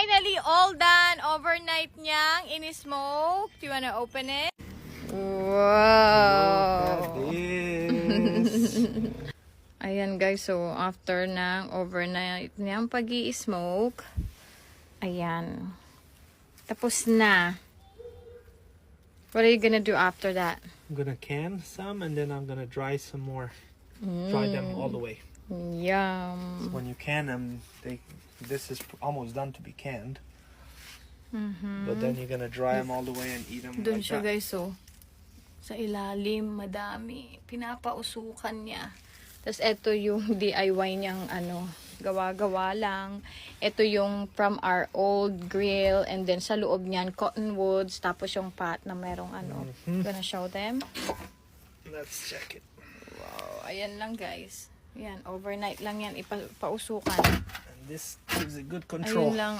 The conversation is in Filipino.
finally all done. Overnight niyang in-smoke. Do you wanna open it? Wow! Look at this. Ayan guys, so after ng overnight niyang pag-i-smoke, ayan. Tapos na. What are you gonna do after that? I'm gonna can some and then I'm gonna dry some more. Dry them all the way. Yum. When you can them, this is almost done to be canned. But then you're gonna dry them all the way and eat them Doon like siya that. guys, so sa ilalim, madami. Pinapausukan niya. Tapos ito yung DIY niyang ano, gawa-gawa lang. Ito yung from our old grill. And then sa loob niyan, cottonwoods. Tapos yung pot na merong ano. Gonna show them. Let's check it. Wow, ayan lang guys. Ayan, overnight lang yan. Ipausukan. And this gives it good control. Ayun lang